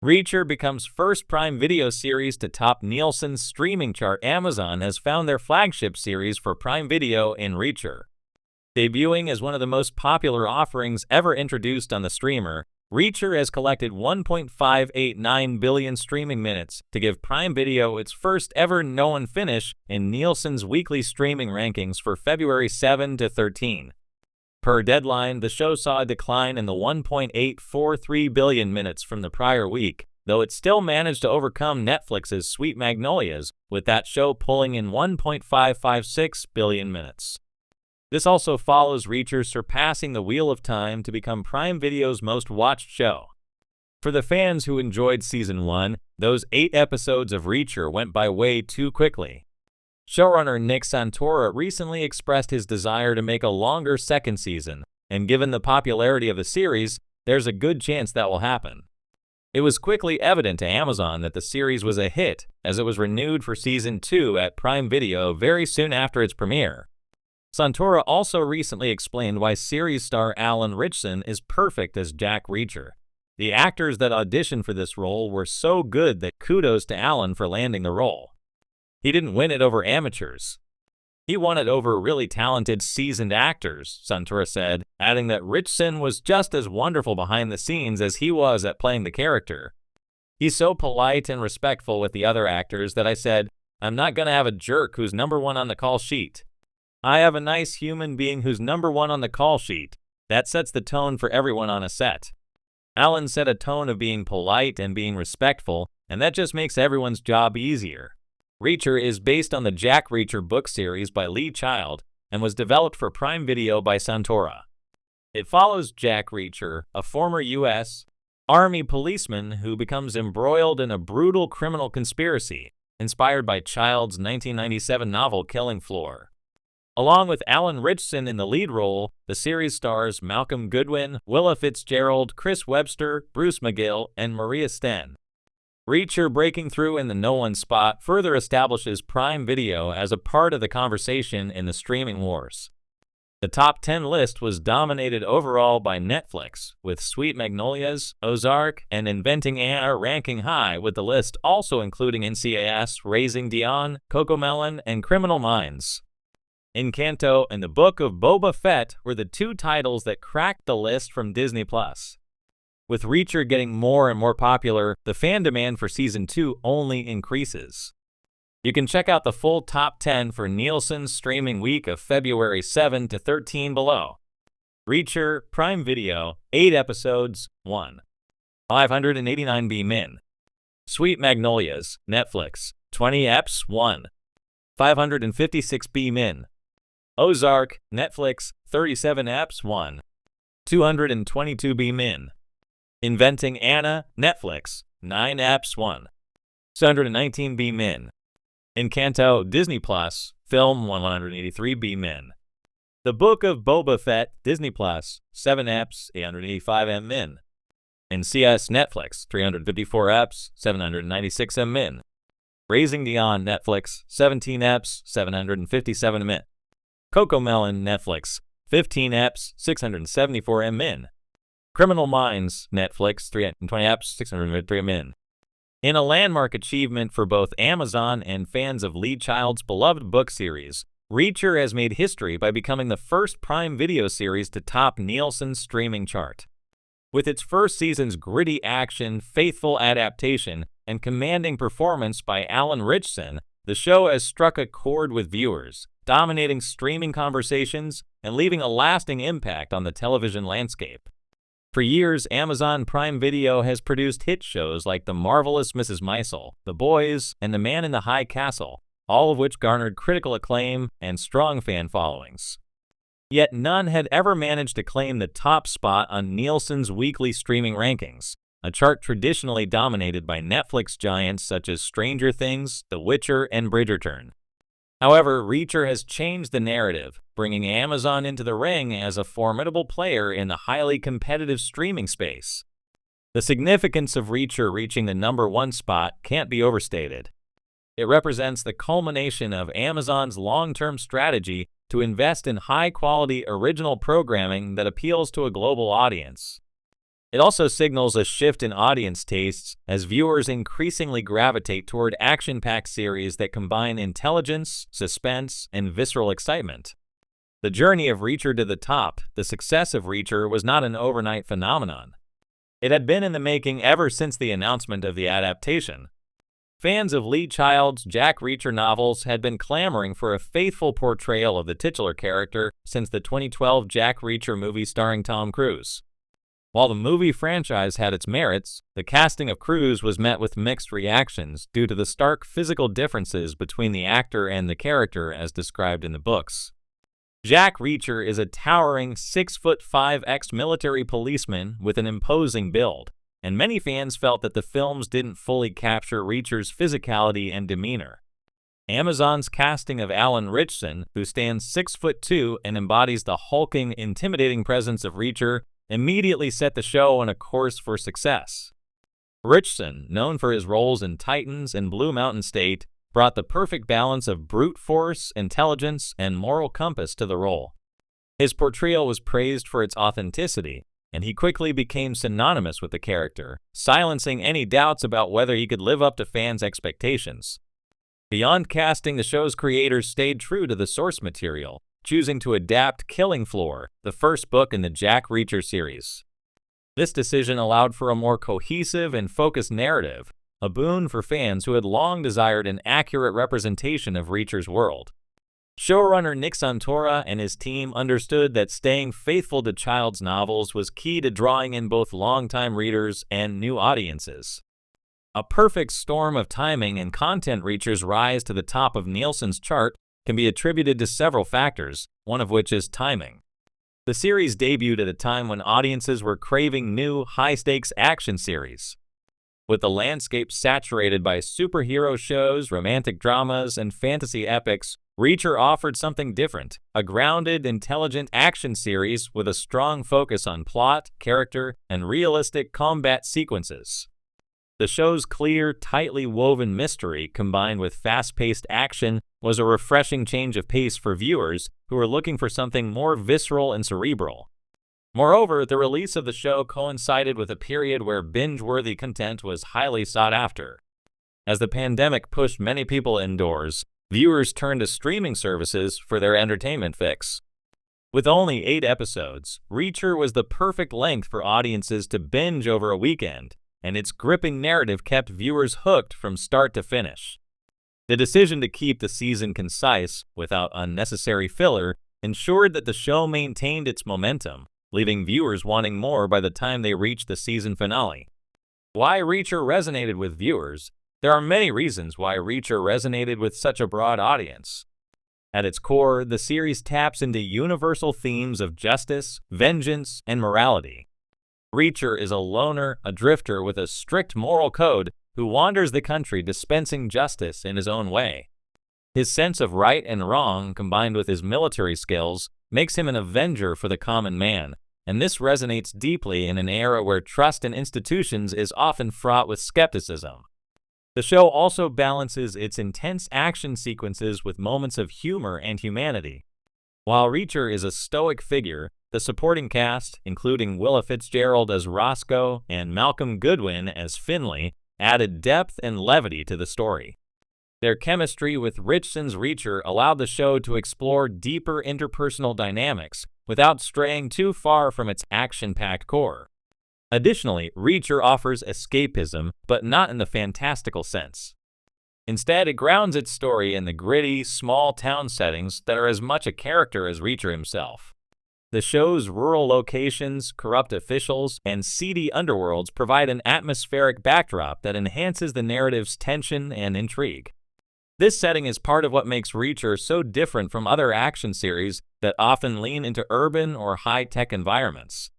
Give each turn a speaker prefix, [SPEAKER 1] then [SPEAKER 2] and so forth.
[SPEAKER 1] Reacher becomes first Prime Video series to top Nielsen's streaming chart. Amazon has found their flagship series for Prime Video in Reacher. Debuting as one of the most popular offerings ever introduced on the streamer, Reacher has collected 1.589 billion streaming minutes to give Prime Video its first ever known finish in Nielsen's weekly streaming rankings for February 7 to 13. Per Deadline, the show saw a decline in the 1.843 billion minutes from the prior week, though it still managed to overcome Netflix's Sweet Magnolias, with that show pulling in 1.556 billion minutes. This also follows Reacher surpassing The Wheel of Time to become Prime Video's most watched show. For the fans who enjoyed Season 1, those 8 episodes of Reacher went by way too quickly. Showrunner Nick Santora recently expressed his desire to make a longer second season, and given the popularity of the series, there's a good chance that will happen. It was quickly evident to Amazon that the series was a hit, as it was renewed for Season 2 at Prime Video very soon after its premiere. Santora also recently explained why series star Alan Ritchson is perfect as Jack Reacher. The actors that auditioned for this role were so good that kudos to Alan for landing the role. He didn't win it over amateurs. He won it over really talented, seasoned actors, Santora said, adding that Ritchson was just as wonderful behind the scenes as he was at playing the character. He's so polite and respectful with the other actors that I said, I'm not going to have a jerk who's number one on the call sheet. I have a nice human being who's number one on the call sheet. That sets the tone for everyone on a set. Alan set a tone of being polite and being respectful, and that just makes everyone's job easier. Reacher is based on the Jack Reacher book series by Lee Child and was developed for Prime Video by Santora. It follows Jack Reacher, a former U.S. Army policeman who becomes embroiled in a brutal criminal conspiracy, inspired by Child's 1997 novel Killing Floor. Along with Alan Ritchson in the lead role, the series stars Malcolm Goodwin, Willa Fitzgerald, Chris Webster, Bruce McGill, and Maria Sten. Reacher breaking through in the no one spot further establishes Prime Video as a part of the conversation in the streaming wars. The top 10 list was dominated overall by Netflix, with Sweet Magnolias, Ozark, and Inventing Anna ranking high, with the list also including NCIS, Raising Dion, CoComelon, and Criminal Minds. Encanto and the Book of Boba Fett were the 2 titles that cracked the list from Disney+. With Reacher getting more and more popular, the fan demand for Season 2 only increases. You can check out the full top 10 for Nielsen's streaming week of February 7 to 13 below. Reacher, Prime Video, 8 episodes, 1. 589 B min. Sweet Magnolias, Netflix, 20 eps, 1. 556 B min. Ozark, Netflix, 37 eps, 1. 222 B min. Inventing Anna, Netflix, 9 eps, 1. 619 B min. Encanto, Disney+, film, 183 B min. The Book of Boba Fett, Disney+, 7 eps, 885 M min. NCIS, Netflix, 354 eps, 796 M min. Raising Dion, Netflix, 17 eps, 757 min. CoComelon, Netflix, 15 eps, 674 M min. Criminal Minds, Netflix, 320 eps, 603 min. In a landmark achievement for both Amazon and fans of Lee Child's beloved book series, Reacher has made history by becoming the first Prime Video series to top Nielsen's streaming chart. With its first season's gritty action, faithful adaptation, and commanding performance by Alan Ritchson, the show has struck a chord with viewers, dominating streaming conversations and leaving a lasting impact on the television landscape. For years, Amazon Prime Video has produced hit shows like The Marvelous Mrs. Maisel, The Boys, and The Man in the High Castle, all of which garnered critical acclaim and strong fan followings. Yet none had ever managed to claim the top spot on Nielsen's weekly streaming rankings, a chart traditionally dominated by Netflix giants such as Stranger Things, The Witcher, and Bridgerton. However, Reacher has changed the narrative, bringing Amazon into the ring as a formidable player in the highly competitive streaming space. The significance of Reacher reaching the #1 spot can't be overstated. It represents the culmination of Amazon's long-term strategy to invest in high-quality original programming that appeals to a global audience. It also signals a shift in audience tastes as viewers increasingly gravitate toward action-packed series that combine intelligence, suspense, and visceral excitement. The journey of Reacher to the top, the success of Reacher, was not an overnight phenomenon. It had been in the making ever since the announcement of the adaptation. Fans of Lee Child's Jack Reacher novels had been clamoring for a faithful portrayal of the titular character since the 2012 Jack Reacher movie starring Tom Cruise. While the movie franchise had its merits, the casting of Cruise was met with mixed reactions due to the stark physical differences between the actor and the character as described in the books. Jack Reacher is a towering 6'5" ex-military policeman with an imposing build, and many fans felt that the films didn't fully capture Reacher's physicality and demeanor. Amazon's casting of Alan Ritchson, who stands 6'2" and embodies the hulking, intimidating presence of Reacher, immediately set the show on a course for success. Ritchson, known for his roles in Titans and Blue Mountain State, brought the perfect balance of brute force, intelligence, and moral compass to the role. His portrayal was praised for its authenticity, and he quickly became synonymous with the character, silencing any doubts about whether he could live up to fans' expectations. Beyond casting, the show's creators stayed true to the source material, choosing to adapt Killing Floor, the first book in the Jack Reacher series. This decision allowed for a more cohesive and focused narrative, a boon for fans who had long desired an accurate representation of Reacher's world. Showrunner Nick Santora and his team understood that staying faithful to Child's novels was key to drawing in both longtime readers and new audiences. A perfect storm of timing and content. Reacher's rise to the top of Nielsen's chart can be attributed to several factors, one of which is timing. The series debuted at a time when audiences were craving new, high-stakes action series. With the landscape saturated by superhero shows, romantic dramas, and fantasy epics, Reacher offered something different, a grounded, intelligent action series with a strong focus on plot, character, and realistic combat sequences. The show's clear, tightly woven mystery combined with fast-paced action was a refreshing change of pace for viewers who were looking for something more visceral and cerebral. Moreover, the release of the show coincided with a period where binge-worthy content was highly sought after. As the pandemic pushed many people indoors, viewers turned to streaming services for their entertainment fix. With only 8 episodes, Reacher was the perfect length for audiences to binge over a weekend, and its gripping narrative kept viewers hooked from start to finish. The decision to keep the season concise, without unnecessary filler, ensured that the show maintained its momentum, leaving viewers wanting more by the time they reached the season finale. Why Reacher resonated with viewers? There are many reasons why Reacher resonated with such a broad audience. At its core, the series taps into universal themes of justice, vengeance, and morality. Reacher is a loner, a drifter with a strict moral code who wanders the country dispensing justice in his own way. His sense of right and wrong, combined with his military skills, makes him an avenger for the common man, and this resonates deeply in an era where trust in institutions is often fraught with skepticism. The show also balances its intense action sequences with moments of humor and humanity. While Reacher is a stoic figure, the supporting cast, including Willa Fitzgerald as Roscoe and Malcolm Goodwin as Finley, added depth and levity to the story. Their chemistry with Ritchson's Reacher allowed the show to explore deeper interpersonal dynamics without straying too far from its action-packed core. Additionally, Reacher offers escapism, but not in the fantastical sense. Instead, it grounds its story in the gritty, small-town settings that are as much a character as Reacher himself. The show's rural locations, corrupt officials, and seedy underworlds provide an atmospheric backdrop that enhances the narrative's tension and intrigue. This setting is part of what makes Reacher so different from other action series that often lean into urban or high-tech environments.